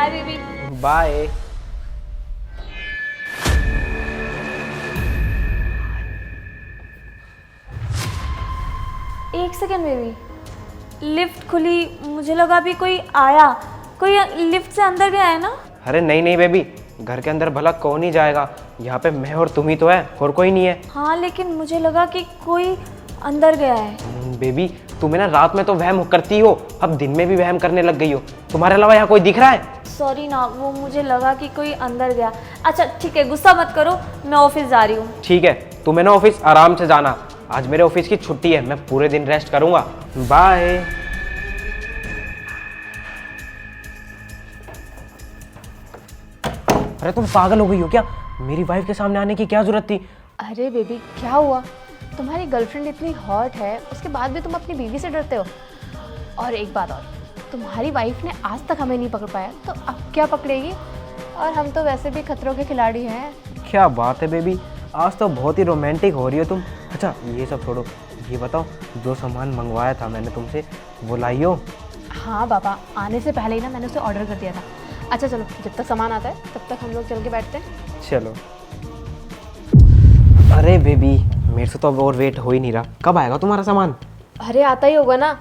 Bye baby. Bye. एक second baby, lift खुली, मुझे लगा अभी कोई आया, कोई लिफ्ट से अंदर गया है ना? अरे नहीं नहीं बेबी, घर के अंदर भला कौन ही जाएगा, यहाँ पे मैं और तुम ही तो है, और कोई नहीं है। हाँ लेकिन मुझे लगा कि कोई अंदर गया है। बेबी तुम्हें ना रात में तो वहम करती हो, अब दिन में भी वहम करने लग गई हो। तुम्हारे अलावा यहाँ कोई दिख रहा है? सॉरी ना, वो मुझे लगा कि कोई अंदर गया। अच्छा ठीक है, गुस्सा मत करो, मैं ऑफिस जा रही हूँ। ठीक है, तुम्हें ना ऑफिस आराम से जाना, आज मेरे ऑफिस की छुट्टी है, मैं पूरे दिन रेस्ट करूंगा। बाय। अरे तुम पागल हो गई हो क्या? मेरी वाइफ के सामने आने की क्या जरूरत थी? अरे बेबी क्या हुआ? तुम्हारी गर्लफ्रेंड इतनी हॉट है, उसके बाद भी तुम अपनी बीवी से डरते हो। और एक बात और, तुम्हारी वाइफ ने आज तक हमें नहीं पकड़ पाया, तो अब क्या पकड़ेगी? और हम तो वैसे भी खतरों के खिलाड़ी हैं। क्या बात है बेबी, आज तो बहुत ही रोमांटिक हो रही हो तुम। अच्छा ये सब छोड़ो, ये बताओ जो सामान मंगवाया था मैंने तुमसे, वो लाई हो? हाँ बाबा, आने से पहले ही ना मैंने उसे ऑर्डर कर दिया था। अच्छा चलो, जब तक सामान आता है तब तक हम लोग चल के बैठते हैं। चलो। अरे बेबी मेरे से तो अब और वेट हो ही नहीं रहा, कब आएगा तुम्हारा सामान? अरे आता ही होगा ना।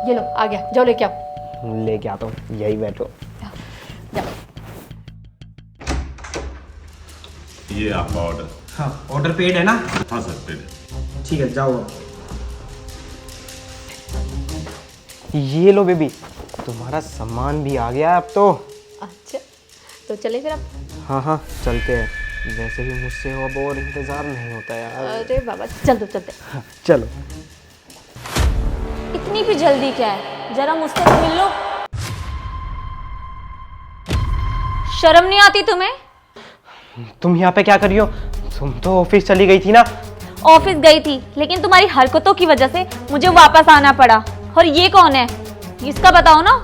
ये लो आ गया, जाओ लेके आओ। लेके आता हूँ, यही बैठो। जाओ। ये आपका ऑर्डर। हाँ ऑर्डर पेड है ना? हाँ सर पेड है। ठीक है जाओ। ये लो बेबी, तुम्हारा सामान भी आ गया अब तो। अच्छा तो चले फिर अब। हाँ हाँ चलते हैं, वैसे भी मुझसे अब और इंतजार नहीं होता यार। अरे बाबा चल दो, चलते। हाँ, चलो। इतनी भी जल्दी क्या है, जरा मुझसे तो मिल लो। शर्म नहीं आती तुम्हें? तुम यहाँ पे क्या कर रही हो? तुम तो ऑफिस चली गई थी ना? ऑफिस गई थी, लेकिन तुम्हारी हरकतों की वजह से मुझे वापस आना पड़ा। और ये कौन है, इसका बताओ ना।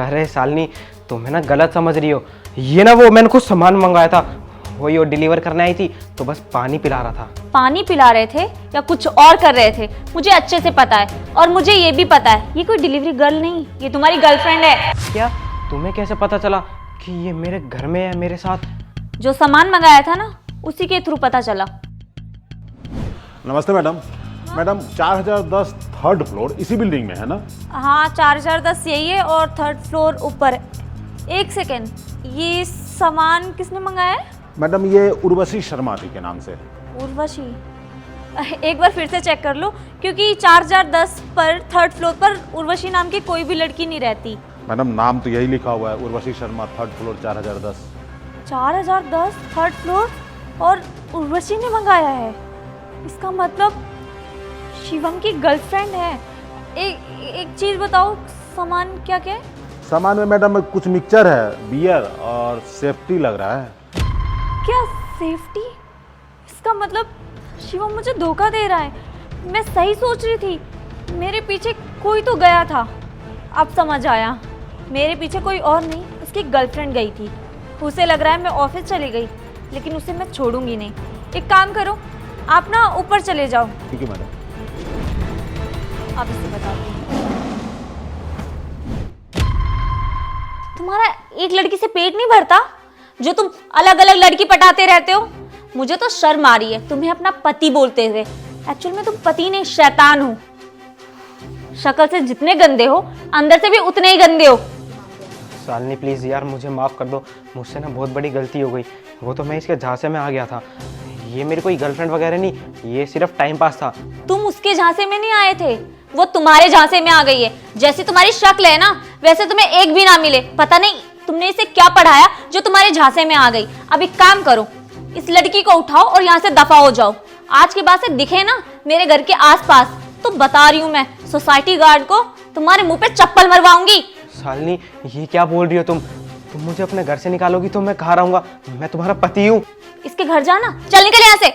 अरे सालनी तुम्हें ना गलत समझ रही हो, ये ना वो मैंने कुछ सामान मंगाया था, वही वो डिलीवर करने आई थी, तो बस पानी पिला रहा था। पानी पिला रहे थे या कुछ और कर रहे थे, मुझे अच्छे से पता है। और मुझे ये भी पता है, ये कोई डिलीवरी गर्ल नहीं, ये तुम्हारी गर्लफ्रेंड है। क्या? तुम्हें कैसे पता चला कि ये मेरे घर में है मेरे साथ? जो सामान मंगाया था ना, उसी के थ्रू पता चला। नमस्ते मैडम। मैडम 4010 थर्ड फ्लोर इसी बिल्डिंग में है ना? हाँ 4010 यही है, और थर्ड फ्लोर ऊपर है। एक सेकेंड, ये सामान किसने मंगाया है? मैडम ये उर्वशी शर्मा थी के नाम से। उर्वशी? एक बार फिर से चेक कर लो, क्योंकि 4010 पर थर्ड फ्लोर पर उर्वशी नाम की कोई भी लड़की नहीं रहती। मैडम नाम तो यही लिखा हुआ है, Urvashi Sharma third floor 4010। 4010 third floor, और उर्वशी ने मंगाया है। इसका मतलब शिवम की गर्लफ्रेंड है। एक चीज बताओ, सामान क्या क्या है? सामान में मैडम कुछ मिक्सचर है, बियर और सेफ्टी लग रहा है। क्या सेफ्टी? इसका मतलब शिवम मुझे धोखा दे रहा है। मैं सही सोच रही थी, मेरे पीछे कोई तो गया था। अब समझ आया, मेरे पीछे कोई और नहीं, उसकी गर्लफ्रेंड गई थी। उसे लग रहा है मैं ऑफिस चली गई, लेकिन उसे मैं छोड़ूंगी नहीं। एक काम करो, आप ना ऊपर चले जाओ। ठीक है मैडम। आप इसे बताओ, तुम्हारा एक लड़की से पेट नहीं भरता जो तुम अलग अलग लड़की पटाते रहते हो? मुझे तो शर्म आ रही है तुम्हें अपना पति बोलते हुए। एक्चुअल में तुम पति नहीं, शैतान हो। शक्ल से जितने गंदे हो, अंदर से भी उतने ही गंदे हो। सालनी प्लीज यार मुझे माफ कर दो, मुझसे ना बहुत बड़ी गलती हो गई। वो तो मैं इसके झांसे में आ गया था, ये मेरी कोई गर्लफ्रेंड वगैरह नहीं, ये सिर्फ टाइम पास था। तुम उसके झांसे में नहीं आए थे, वो तुम्हारे झांसे में आ गई है। जैसी तुम्हारी शक्ल है ना, वैसे तुम्हें एक भी ना मिले। पता नहीं तुमने इसे क्या पढ़ाया जो तुम्हारे झांसे में आ गई। अब एक काम करो, इस लड़की को उठाओ और यहाँ से दफा हो जाओ। आज के बाद से दिखे ना मेरे घर के आसपास, तो बता रही हूँ मैं सोसाइटी गार्ड को तुम्हारे मुंह पे चप्पल मरवाऊंगी। सालनी ये क्या बोल रही हो तुम मुझे अपने घर से निकालोगी तो मैं कहाँ रहूंगा? मैं तुम्हारा पति हूँ। इसके घर जाना, चल निकल यहाँ से।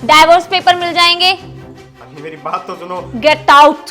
डाइवोर्स पेपर मिल जाएंगे। मेरी बात तो सुनो। Get out.